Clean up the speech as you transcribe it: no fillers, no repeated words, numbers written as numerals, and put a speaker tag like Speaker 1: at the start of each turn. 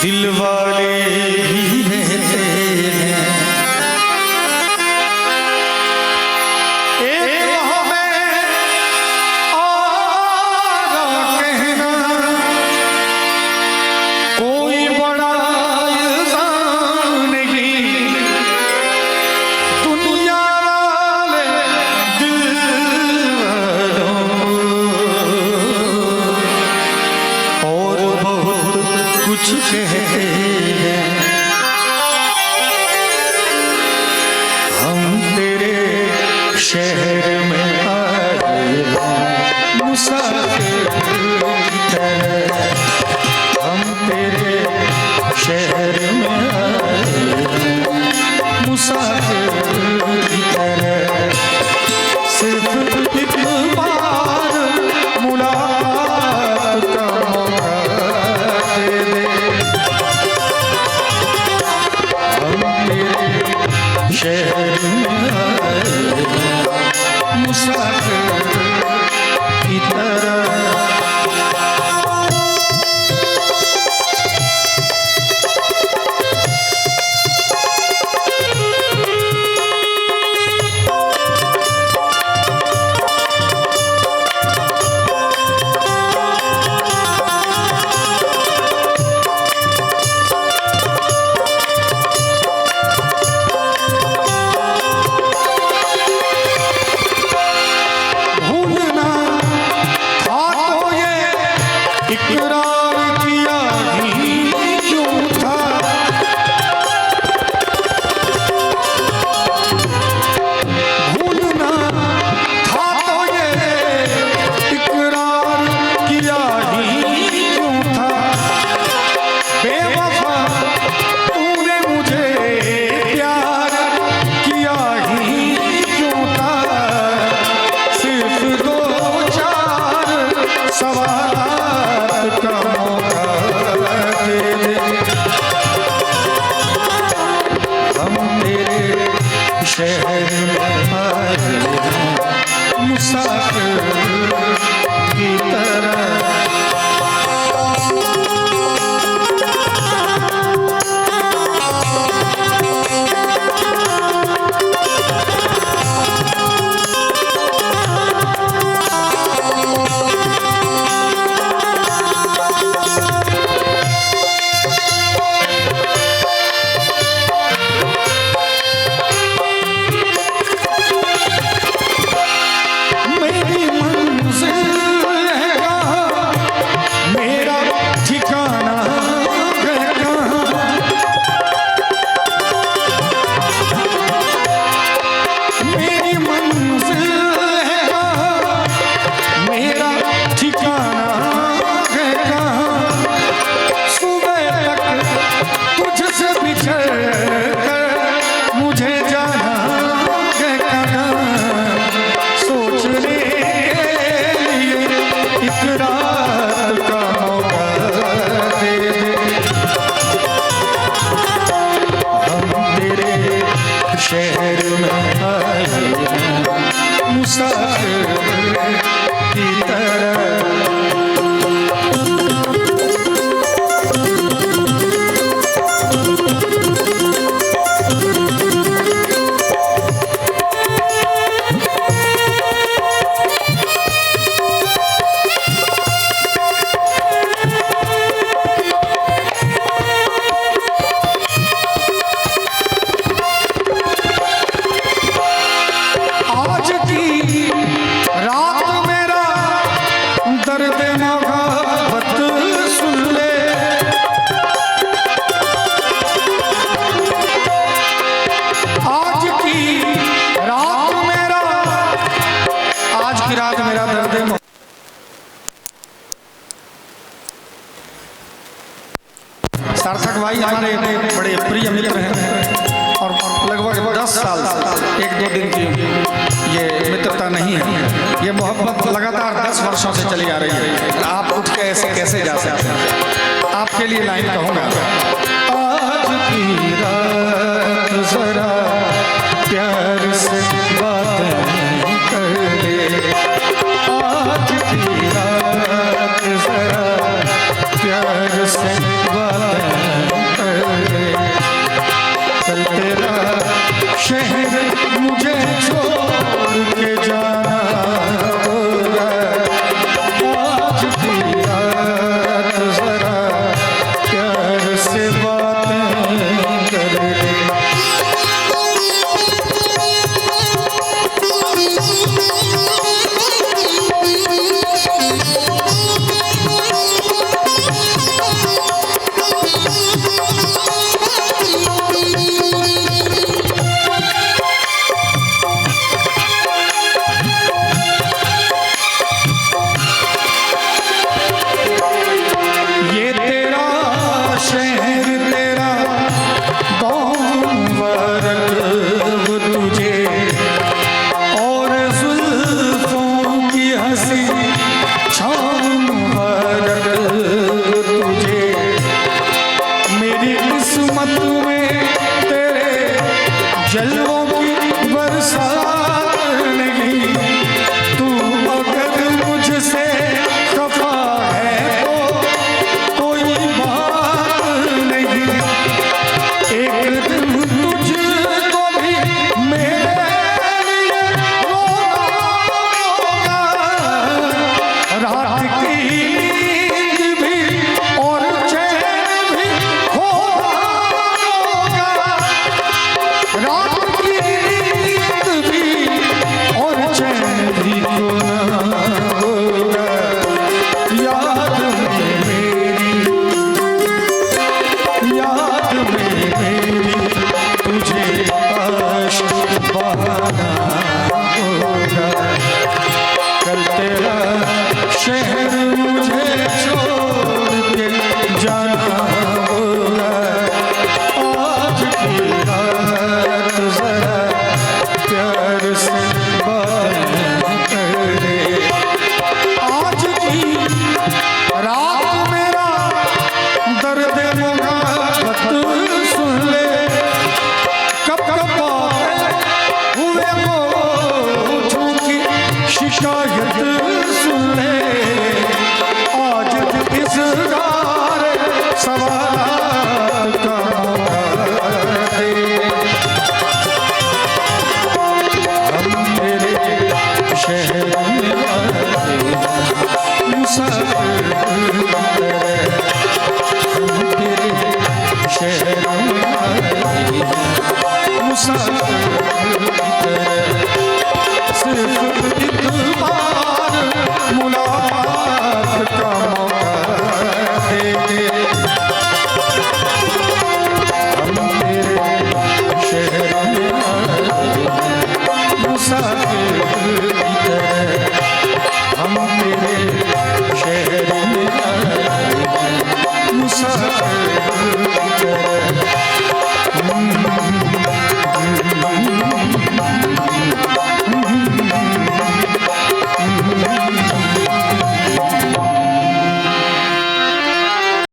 Speaker 1: दिल वाले भी रहते हैं। एक हमें और कहना कोई बड़ा इल्जाम नहीं, दुनिया वाले दिल और बहुत कुछ कहते हैं। हम तेरे शहर में आए हैं मुसाफिर की तरह, हम तेरे शहर में आए हैं मुसाफिर की तरह। सिर्फ एक बार मुलाकात का मौका दे दे, हम तेरे शहर में आए हैं मुसाफिर की तरह। इकरार किया ही क्यों था, भूलना था तो ये इकरार किया ही क्यों था। बेवफा तूने मुझे प्यार किया ही क्यों था। सिर्फ दो चार सवाल का मौका दे दे, हम तेरे शहर में आए हैं मुसाफिर की तरह। शहर में आए हैं मुसाफिर की तरह। आज की रात मेरा दर्द मोहब्बत सुन ले, आज की रात मेरा दर्द। सार्थक भाई हमारे बड़े प्रिय मित्र हैं और लगभग 10 साल 1-2 दिन की ये मित्रता नहीं है, ये मोहब्बत लगातार 10 वर्षों से चली आ रही है। आप उठ के ऐसे कैसे जा सकते हैं। आपके लिए लाइन कहूँगा। आज की रात जरा प्यार से बातें कर ले, आज की रात जरा प्यार से बातें शहर